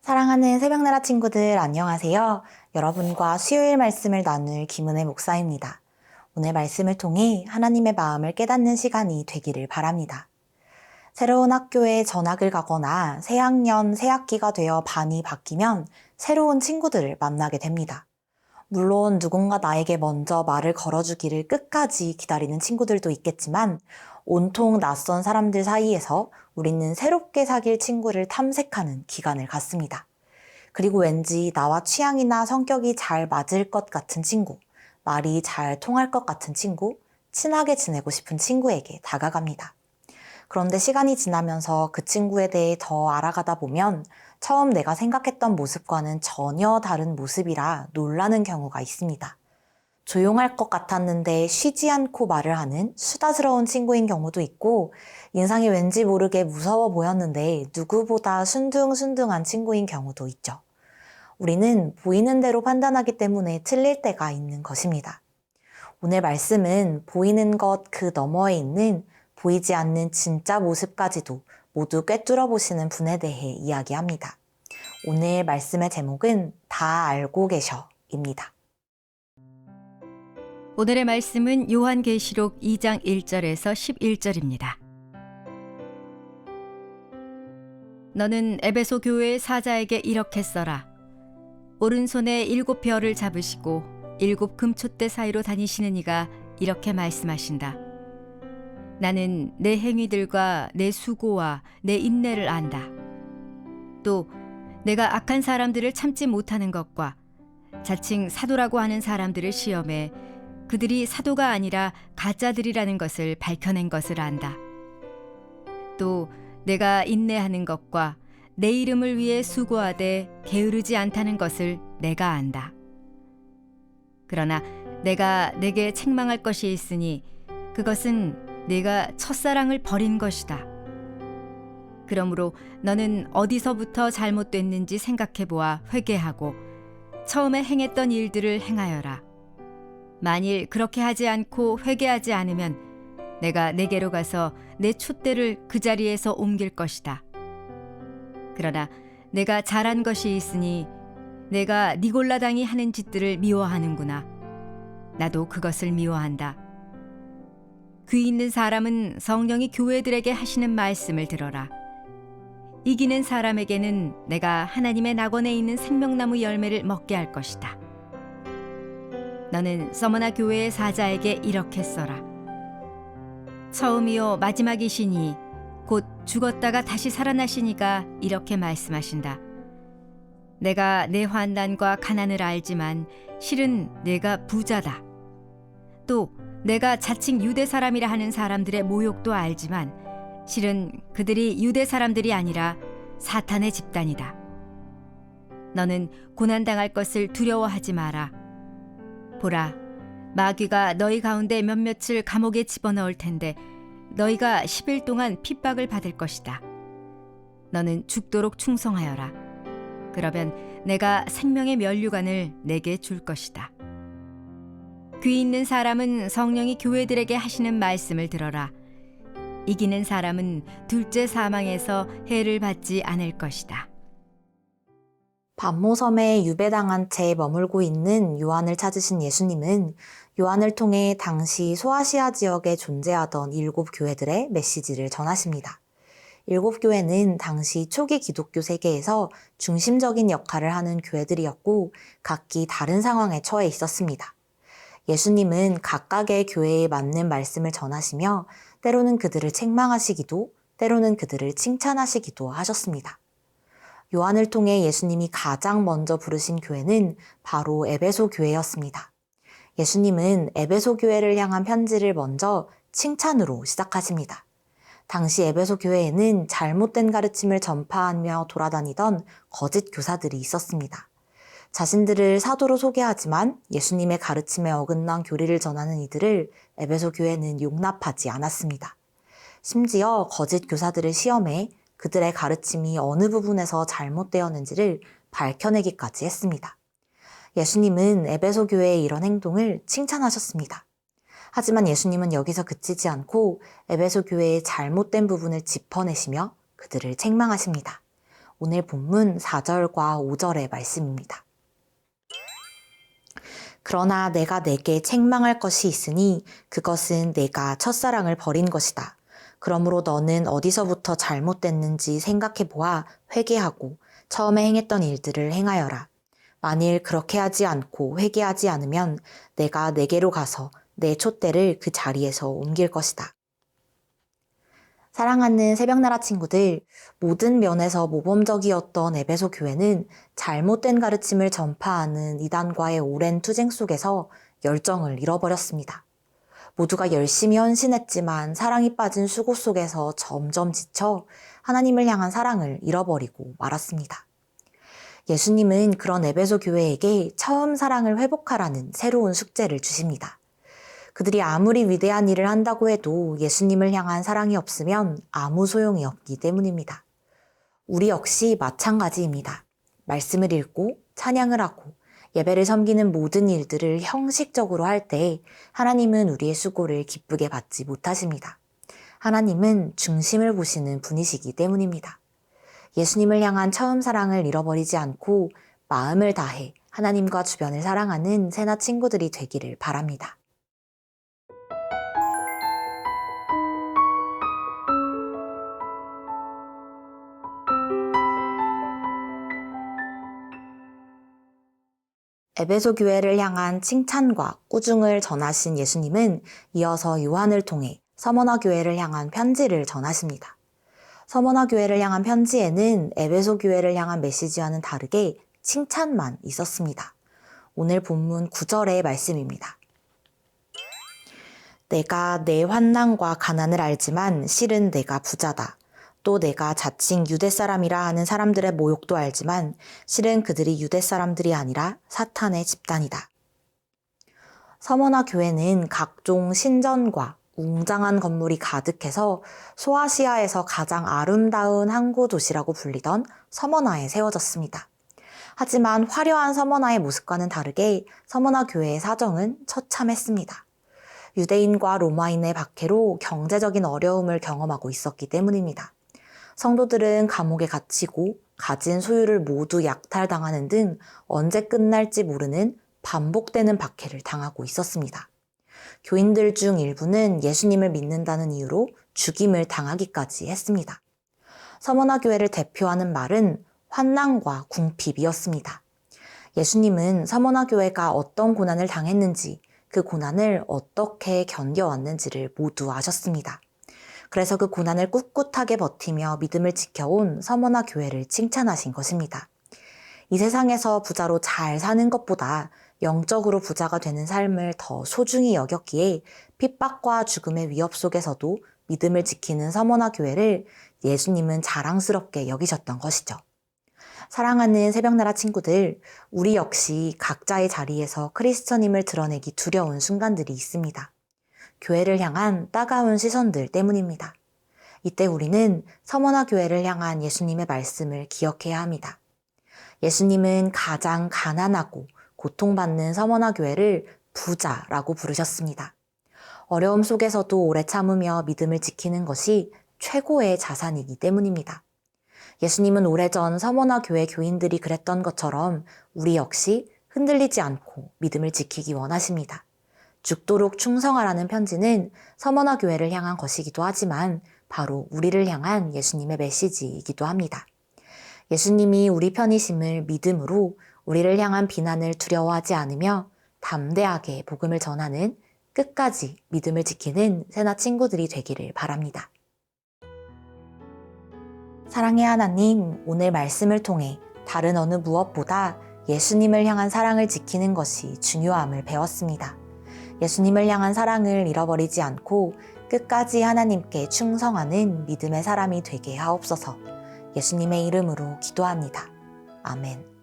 사랑하는 새벽나라 친구들 안녕하세요. 여러분과 수요일 말씀을 나눌 김은혜 목사입니다. 오늘 말씀을 통해 하나님의 마음을 깨닫는 시간이 되기를 바랍니다. 새로운 학교에 전학을 가거나 새학년, 새학기가 되어 반이 바뀌면 새로운 친구들을 만나게 됩니다. 물론 누군가 나에게 먼저 말을 걸어주기를 끝까지 기다리는 친구들도 있겠지만 온통 낯선 사람들 사이에서 우리는 새롭게 사귈 친구를 탐색하는 기간을 갖습니다. 그리고 왠지 나와 취향이나 성격이 잘 맞을 것 같은 친구, 말이 잘 통할 것 같은 친구, 친하게 지내고 싶은 친구에게 다가갑니다. 그런데 시간이 지나면서 그 친구에 대해 더 알아가다 보면 처음 내가 생각했던 모습과는 전혀 다른 모습이라 놀라는 경우가 있습니다. 조용할 것 같았는데 쉬지 않고 말을 하는 수다스러운 친구인 경우도 있고, 인상이 왠지 모르게 무서워 보였는데 누구보다 순둥순둥한 친구인 경우도 있죠. 우리는 보이는 대로 판단하기 때문에 틀릴 때가 있는 것입니다. 오늘 말씀은 보이는 것 그 너머에 있는 보이지 않는 진짜 모습까지도 모두 꿰뚫어 보시는 분에 대해 이야기합니다. 오늘 말씀의 제목은 다 알고 계셔입니다. 오늘의 말씀은 요한계시록 2장 1절에서 11절입니다. 너는 에베소 교회의 사자에게 이렇게 써라. 오른손에 7 별을 잡으시고 7 금촛대 사이로 다니시는 이가 이렇게 말씀하신다. 나는 내 행위들과 내 수고와 내 인내를 안다. 또 내가 악한 사람들을 참지 못하는 것과 자칭 사도라고 하는 사람들을 시험해 그들이 사도가 아니라 가짜들이라는 것을 밝혀낸 것을 안다. 또 내가 인내하는 것과 내 이름을 위해 수고하되 게으르지 않다는 것을 내가 안다. 그러나 내가 내게 책망할 것이 있으니 그것은 네가 첫사랑을 버린 것이다. 그러므로 너는 어디서부터 잘못됐는지 생각해보아 회개하고 처음에 행했던 일들을 행하여라. 만일 그렇게 하지 않고 회개하지 않으면 내가 네게로 가서 내 촛대를 그 자리에서 옮길 것이다. 그러나 내가 잘한 것이 있으니 내가 니골라당이 하는 짓들을 미워하는구나. 나도 그것을 미워한다. 귀 있는 사람은 성령이 교회들에게 하시는 말씀을 들어라. 이기는 사람에게는 내가 하나님의 낙원에 있는 생명나무 열매를 먹게 할 것이다. 너는 서머나 교회의 사자에게 이렇게 써라. 처음이요 마지막이시니 곧 죽었다가 다시 살아나시니가 이렇게 말씀하신다. 내가 내 환난과 가난을 알지만 실은 내가 부자다. 또 내가 자칭 유대 사람이라 하는 사람들의 모욕도 알지만 실은 그들이 유대 사람들이 아니라 사탄의 집단이다. 너는 고난당할 것을 두려워하지 마라. 보라, 마귀가 너희 가운데 몇몇을 감옥에 집어넣을 텐데 너희가 10일 동안 핍박을 받을 것이다. 너는 죽도록 충성하여라. 그러면 내가 생명의 면류관을 내게 줄 것이다. 귀 있는 사람은 성령이 교회들에게 하시는 말씀을 들어라. 이기는 사람은 둘째 사망에서 해를 받지 않을 것이다. 반모섬에 유배당한 채 머물고 있는 요한을 찾으신 예수님은 요한을 통해 당시 소아시아 지역에 존재하던 7 교회들의 메시지를 전하십니다. 7 교회는 당시 초기 기독교 세계에서 중심적인 역할을 하는 교회들이었고 각기 다른 상황에 처해 있었습니다. 예수님은 각각의 교회에 맞는 말씀을 전하시며 때로는 그들을 책망하시기도 때로는 그들을 칭찬하시기도 하셨습니다. 요한을 통해 예수님이 가장 먼저 부르신 교회는 바로 에베소 교회였습니다. 예수님은 에베소 교회를 향한 편지를 먼저 칭찬으로 시작하십니다. 당시 에베소 교회에는 잘못된 가르침을 전파하며 돌아다니던 거짓 교사들이 있었습니다. 자신들을 사도로 소개하지만 예수님의 가르침에 어긋난 교리를 전하는 이들을 에베소 교회는 용납하지 않았습니다. 심지어 거짓 교사들을 시험해 그들의 가르침이 어느 부분에서 잘못되었는지를 밝혀내기까지 했습니다. 예수님은 에베소 교회의 이런 행동을 칭찬하셨습니다. 하지만 예수님은 여기서 그치지 않고 에베소 교회의 잘못된 부분을 짚어내시며 그들을 책망하십니다. 오늘 본문 4절과 5절의 말씀입니다. 그러나 내가 내게 책망할 것이 있으니 그것은 내가 첫사랑을 버린 것이다. 그러므로 너는 어디서부터 잘못됐는지 생각해 보아 회개하고 처음에 행했던 일들을 행하여라. 만일 그렇게 하지 않고 회개하지 않으면 내가 내게로 가서 내 촛대를 그 자리에서 옮길 것이다. 사랑하는 새벽나라 친구들, 모든 면에서 모범적이었던 에베소 교회는 잘못된 가르침을 전파하는 이단과의 오랜 투쟁 속에서 열정을 잃어버렸습니다. 모두가 열심히 헌신했지만 사랑이 빠진 수고 속에서 점점 지쳐 하나님을 향한 사랑을 잃어버리고 말았습니다. 예수님은 그런 에베소 교회에게 처음 사랑을 회복하라는 새로운 숙제를 주십니다. 그들이 아무리 위대한 일을 한다고 해도 예수님을 향한 사랑이 없으면 아무 소용이 없기 때문입니다. 우리 역시 마찬가지입니다. 말씀을 읽고 찬양을 하고 예배를 섬기는 모든 일들을 형식적으로 할 때 하나님은 우리의 수고를 기쁘게 받지 못하십니다. 하나님은 중심을 보시는 분이시기 때문입니다. 예수님을 향한 처음 사랑을 잃어버리지 않고 마음을 다해 하나님과 주변을 사랑하는 새나 친구들이 되기를 바랍니다. 에베소 교회를 향한 칭찬과 꾸중을 전하신 예수님은 이어서 요한을 통해 서머나 교회를 향한 편지를 전하십니다. 서머나 교회를 향한 편지에는 에베소 교회를 향한 메시지와는 다르게 칭찬만 있었습니다. 오늘 본문 9절의 말씀입니다. 내가 내 환난과 가난을 알지만 실은 내가 부자다. 또 내가 자칭 유대 사람이라 하는 사람들의 모욕도 알지만 실은 그들이 유대 사람들이 아니라 사탄의 집단이다. 서머나 교회는 각종 신전과 웅장한 건물이 가득해서 소아시아에서 가장 아름다운 항구 도시라고 불리던 서머나에 세워졌습니다. 하지만 화려한 서머나의 모습과는 다르게 서머나 교회의 사정은 처참했습니다. 유대인과 로마인의 박해로 경제적인 어려움을 경험하고 있었기 때문입니다. 성도들은 감옥에 갇히고 가진 소유를 모두 약탈당하는 등 언제 끝날지 모르는 반복되는 박해를 당하고 있었습니다. 교인들 중 일부는 예수님을 믿는다는 이유로 죽임을 당하기까지 했습니다. 서머나 교회를 대표하는 말은 환난과 궁핍이었습니다. 예수님은 서머나 교회가 어떤 고난을 당했는지 그 고난을 어떻게 견뎌왔는지를 모두 아셨습니다. 그래서 그 고난을 꿋꿋하게 버티며 믿음을 지켜온 서머나 교회를 칭찬하신 것입니다. 이 세상에서 부자로 잘 사는 것보다 영적으로 부자가 되는 삶을 더 소중히 여겼기에 핍박과 죽음의 위협 속에서도 믿음을 지키는 서머나 교회를 예수님은 자랑스럽게 여기셨던 것이죠. 사랑하는 새벽나라 친구들, 우리 역시 각자의 자리에서 크리스천임을 드러내기 두려운 순간들이 있습니다. 교회를 향한 따가운 시선들 때문입니다. 이때 우리는 서머나 교회를 향한 예수님의 말씀을 기억해야 합니다. 예수님은 가장 가난하고 고통받는 서머나 교회를 부자라고 부르셨습니다. 어려움 속에서도 오래 참으며 믿음을 지키는 것이 최고의 자산이기 때문입니다. 예수님은 오래전 서머나 교회 교인들이 그랬던 것처럼 우리 역시 흔들리지 않고 믿음을 지키기 원하십니다. 죽도록 충성하라는 편지는 서머나 교회를 향한 것이기도 하지만 바로 우리를 향한 예수님의 메시지이기도 합니다. 예수님이 우리 편이심을 믿음으로 우리를 향한 비난을 두려워하지 않으며 담대하게 복음을 전하는 끝까지 믿음을 지키는 새나 친구들이 되기를 바랍니다. 사랑의 하나님, 오늘 말씀을 통해 다른 어느 무엇보다 예수님을 향한 사랑을 지키는 것이 중요함을 배웠습니다. 예수님을 향한 사랑을 잃어버리지 않고 끝까지 하나님께 충성하는 믿음의 사람이 되게 하옵소서. 예수님의 이름으로 기도합니다. 아멘.